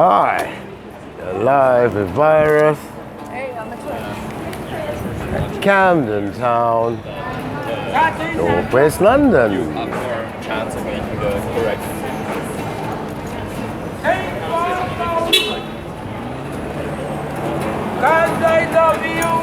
Hi, live with Virus at Camden Town, Northwest London. Chance of making the correct. Cause I love you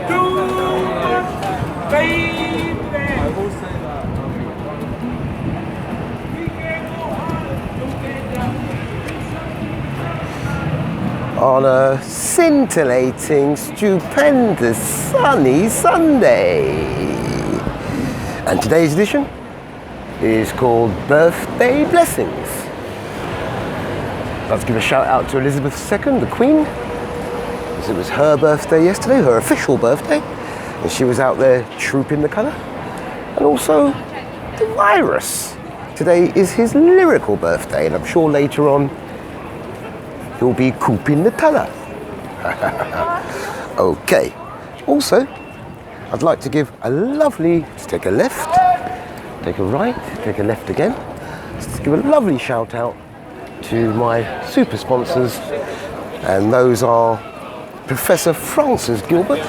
too much, baby. I will say that. We can go on, On a scintillating, stupendous, sunny Sunday. And today's edition is called Birthday Blessings. Let's give a shout out to Elizabeth II, the Queen. It was her birthday yesterday, her official birthday, and she was out there trooping the colour. And also the Virus. Today is his lyrical birthday, and I'm sure later on he'll be cooping the colour. Okay. Also, I'd like to give a lovely, let's take a left, take a right, take a left again. Let's give a lovely shout out to my super sponsors, and those are Professor Francis Gilbert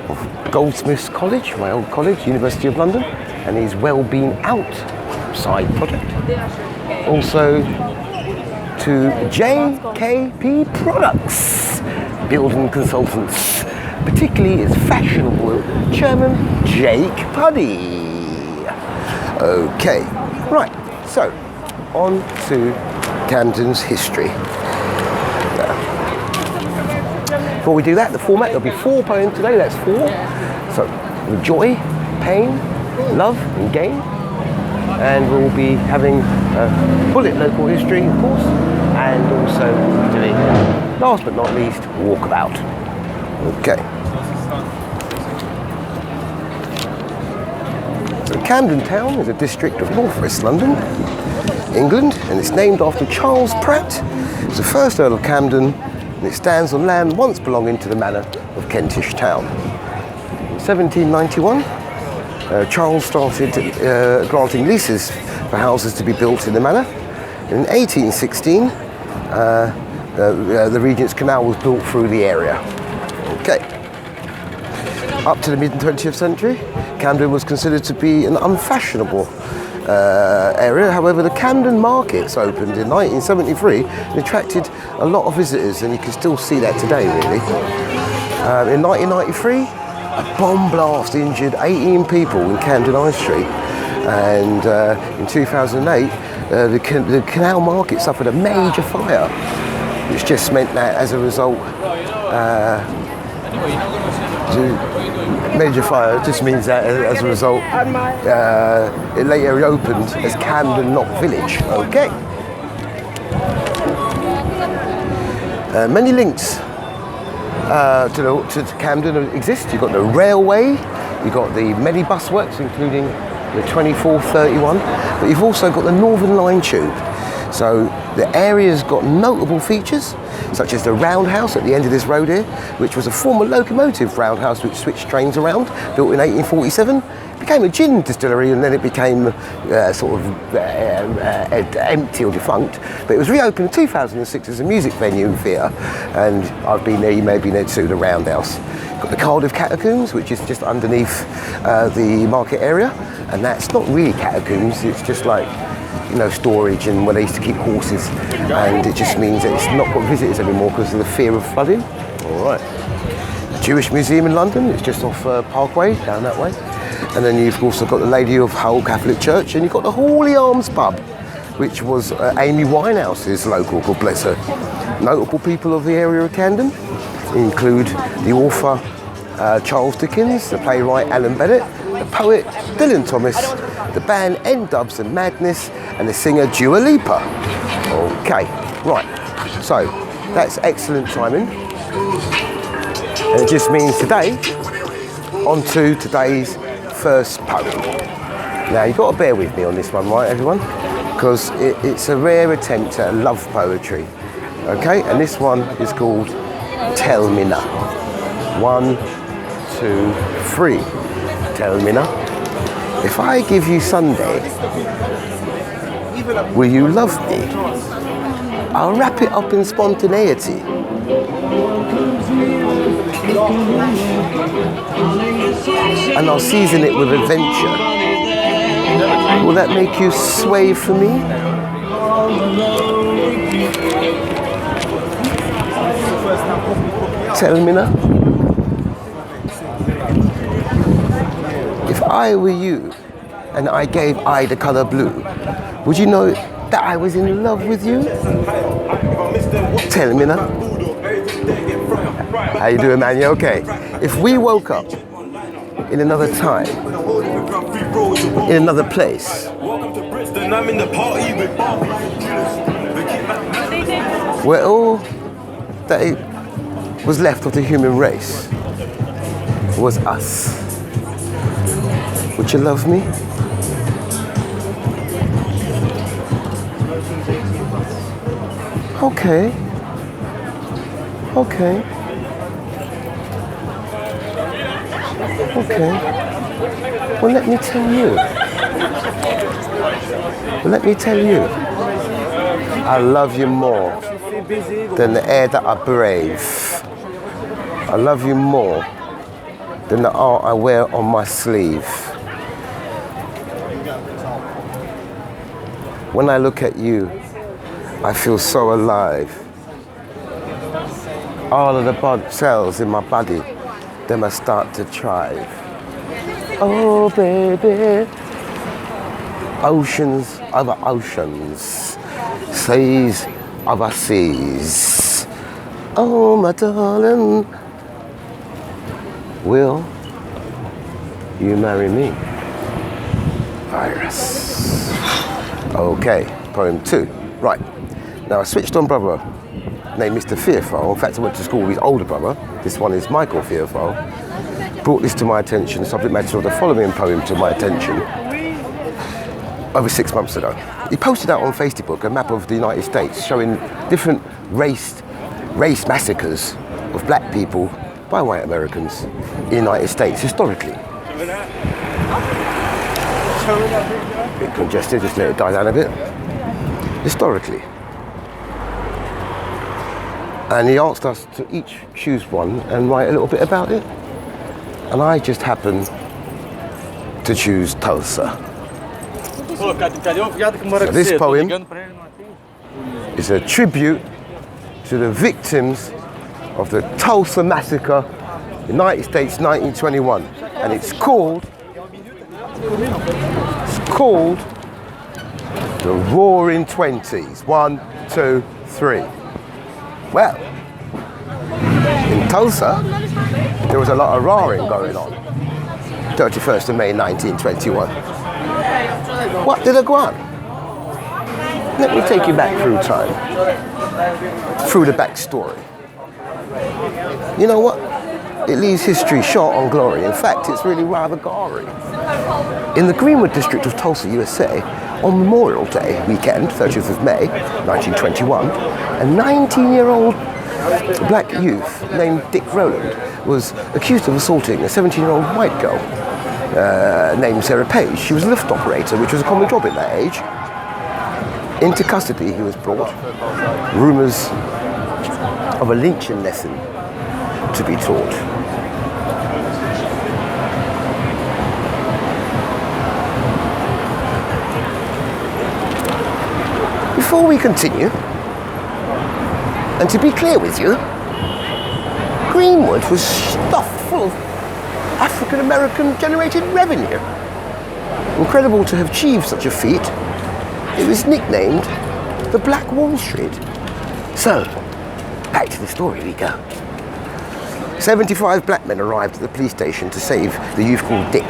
of Goldsmiths College, my old college, University of London, and his Wellbeing Outside project. Also to JKP Products, building consultants, particularly its fashionable chairman, Jake Puddy. Okay, right, so on to Camden's history. Before we do that, the format, there'll be 4 poems today, that's 4. So, joy, pain, love and gain. And we'll be having a bullet local history, of course, and also doing, last but not least, walkabout. Okay. So Camden Town is a district of northwest London, England, and it's named after Charles Pratt. He was the first Earl of Camden, and it stands on land once belonging to the manor of Kentish Town. In 1791, Charles started granting leases for houses to be built in the manor. In 1816, the Regent's Canal was built through the area. Okay. Up to the mid-20th century, Camden was considered to be an unfashionable area. However, the Camden Markets opened in 1973 and attracted a lot of visitors, and you can still see that today, really. In 1993, a bomb blast injured 18 people in Camden High Street, and in 2008, the Canal Market suffered a major fire, which just meant that as a result, major fire just means that as a result it later reopened as Camden Knock Village. Okay. Many links to Camden exist. You've got the railway, you've got the many bus works including the 2431, but you've also got the Northern Line tube. So the area's got notable features, such as the roundhouse at the end of this road here, which was a former locomotive roundhouse which switched trains around, built in 1847. It became a gin distillery, and then it became empty or defunct. But it was reopened in 2006 as a music venue and theatre, and I've been there, you may have been there too, the roundhouse. Got the Cardiff Catacombs, which is just underneath the market area, and that's not really catacombs, it's just like, you know, storage and where they used to keep horses, and it just means that it's not got visitors anymore because of the fear of flooding. All right. The Jewish Museum in London, it's just off Parkway, down that way. And then you've also got the Lady of Hull Catholic Church, and you've got the Hawley Arms pub, which was Amy Winehouse's local, God bless her. Notable people of the area of Camden include the author Charles Dickens, the playwright Alan Bennett, the poet Dylan Thomas, the band N-Dubs and Madness, and the singer Dua Lipa. Okay, right, so that's excellent timing. And it just means today, on to today's first poem. Now, you've got to bear with me on this one, right, everyone? Because it's a rare attempt at love poetry. Okay, and this one is called Tell Me Now. 1, 2, 3. Tell me now. If I give you Sunday, will you love me? I'll wrap it up in spontaneity. And I'll season it with adventure. Will that make you sway for me? Tell me now. If I were you and I gave I the color blue, would you know that I was in love with you? Tell me now. How you doing, man? You okay? If we woke up in another time, in another place, where all that was left of the human race was us, would you love me? Okay. Okay. Okay. Well, let me tell you. Let me tell you. I love you more than the air that I breathe. I love you more than the art I wear on my sleeve. When I look at you, I feel so alive. All of the blood cells in my body, they must start to thrive. Oh, baby. Oceans over oceans, seas over seas. Oh, my darling, will you marry me? Iris. Okay, poem 2. Right. Now, I switched on brother named Mr. Fearful. In fact, I went to school with his older brother. This one is Michael Fearful. Brought this to my attention, subject matter of the following poem to my attention, over 6 months ago. He posted out on Facebook a map of the United States showing different race massacres of black people by white Americans in the United States historically. A bit congested, just let it die down a bit. Historically. And he asked us to each choose one and write a little bit about it. And I just happened to choose Tulsa. So this poem is a tribute to the victims of the Tulsa Massacre, United States, 1921. And it's called The Roaring Twenties. 1, 2, 3. Well, in Tulsa, there was a lot of roaring going on. 31st of May 1921. What did it go on? Let me take you back through time, through the backstory. You know what? It leaves history short on glory. In fact, it's really rather gory. In the Greenwood district of Tulsa, USA, on Memorial Day weekend, 30th of May 1921, a 19-year-old black youth named Dick Rowland was accused of assaulting a 17-year-old white girl named Sarah Page. She was a lift operator, which was a common job in that age. Into custody he was brought. Rumours of a lynching lesson to be taught. Before we continue, and to be clear with you, Greenwood was stuffed full of African-American generated revenue. Incredible to have achieved such a feat, it was nicknamed the Black Wall Street. So, back to the story we go. 75 black men arrived at the police station to save the youth called Dick.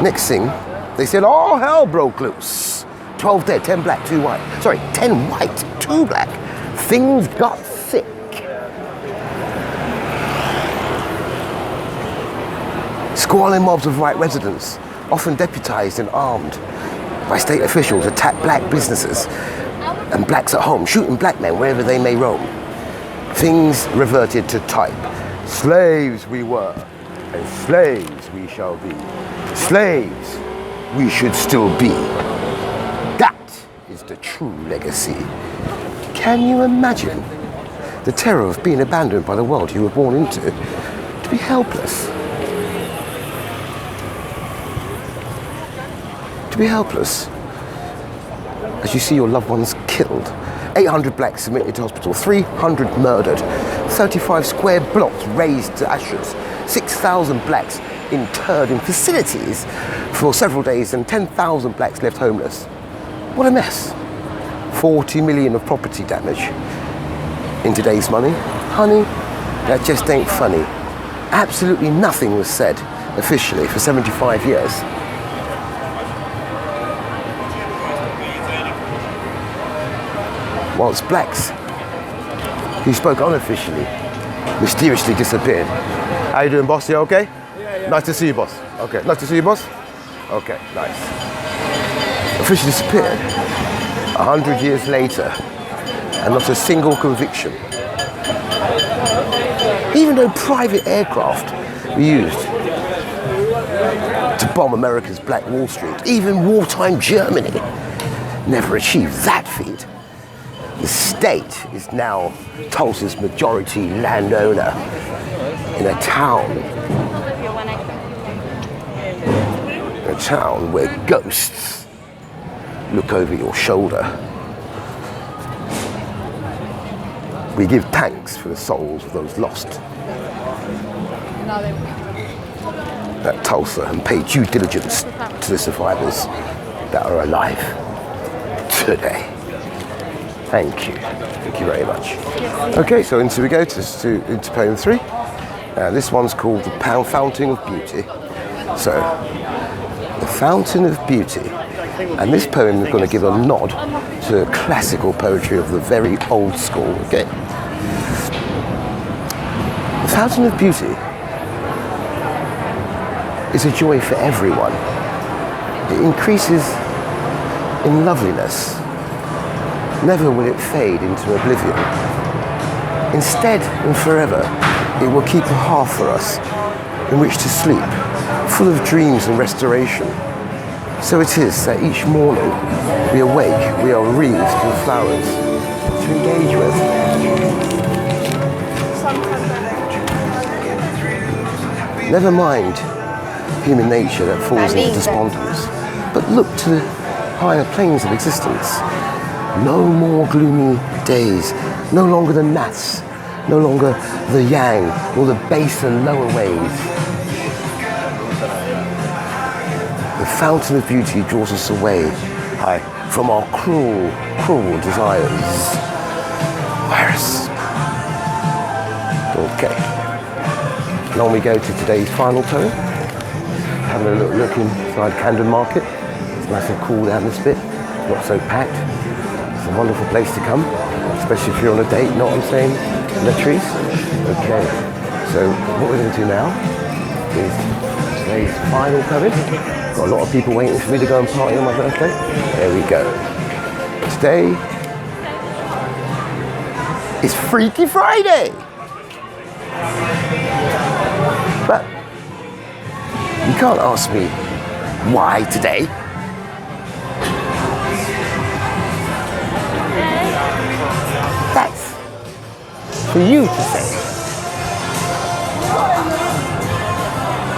Next thing, they said all hell broke loose. 12 dead, 10 black, 2 white. Sorry, 10 white, 2 black. Things got sick. Squalling mobs of white residents, often deputized and armed by state officials, attacked black businesses and blacks at home, shooting black men wherever they may roam. Things reverted to type. Slaves we were, and slaves we shall be. Slaves we should still be. That is the true legacy Can you imagine the terror of being abandoned by the world you were born into? To be helpless. To be helpless as you see your loved ones killed. 800 blacks admitted to hospital, 300 murdered, 35 square blocks razed to ashes, 6,000 blacks interred in facilities for several days, and 10,000 blacks left homeless. What a mess. 40 million of property damage. In today's money, honey, that just ain't funny. Absolutely nothing was said officially for 75 years. Whilst blacks who spoke unofficially mysteriously disappeared. How you doing, boss? You okay? Yeah. Nice to see you, boss. Okay, nice to see you, boss. Okay, nice. Officially disappeared 100 years later, and not a single conviction. Even though private aircraft were used to bomb America's Black Wall Street, even wartime Germany never achieved that feat. The state is now Tulsa's majority landowner in a town where ghosts look over your shoulder. We give thanks for the souls of those lost at Tulsa and pay due diligence to the survivors that are alive today. Thank you. Thank you very much. Okay, so into we go into poem 3. This one's called The Fountain of Beauty. So, The Fountain of Beauty. And this poem is going to give a nod to classical poetry of the very old school, okay? The Fountain of Beauty is a joy for everyone. It increases in loveliness. Never will it fade into oblivion. Instead and forever, it will keep a hearth for us in which to sleep, full of dreams and restoration. So it is that each morning we awake, we are wreathed with flowers to engage with. Never mind human nature that falls into despondence, but look to the higher planes of existence. No more gloomy days, no longer the gnats, no longer the yang, nor the base and lower ways. The Fountain of Beauty draws us away from our cruel, cruel desires. Virus. Okay. And on we go to today's final poem. Having a little look inside Camden Market. It's nice and cool down this bit, not so packed. It's a wonderful place to come, especially if you're on a date, you know what I'm saying? Latrice? Okay, so what we're going to do now is today's final poem. Got a lot of people waiting for me to go and party on my birthday. There we go. Today is Freaky Friday. But you can't ask me why today. That's for you to say.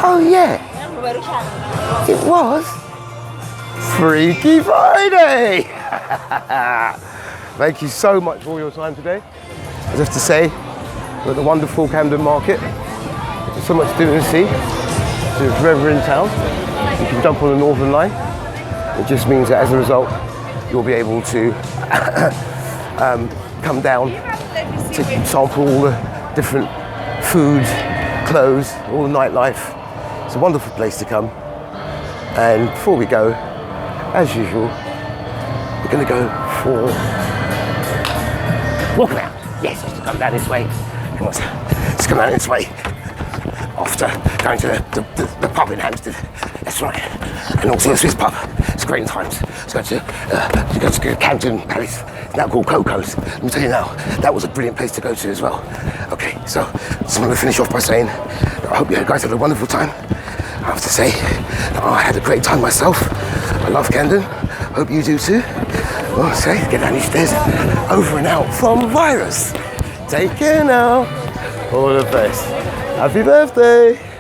Oh yeah, it was Freaky Friday. Thank you so much for all your time today. I just have to say, we're at the wonderful Camden Market. There's so much to do and see. So if you're ever in town, you can jump on the Northern Line. It just means that as a result, you'll be able to come down to sample all the different food, clothes, all the nightlife. It's a wonderful place to come. And before we go, as usual, we're going to go for walk around. Yes, just come down this way. Come on, let's come down this way. After going to the pub in Hampstead. That's right. And also the Swiss pub. It's great times. Let's go to Camden Palace. It's now called Coco's. Let me tell you now, that was a brilliant place to go to as well. Okay, so I'm going to finish off by saying that I hope you guys had a wonderful time. I have to say that I had a great time myself. I love Camden. Hope you do too. Oh, say, get down these stairs. Over and out from virus. Take care now. All the best. Happy birthday.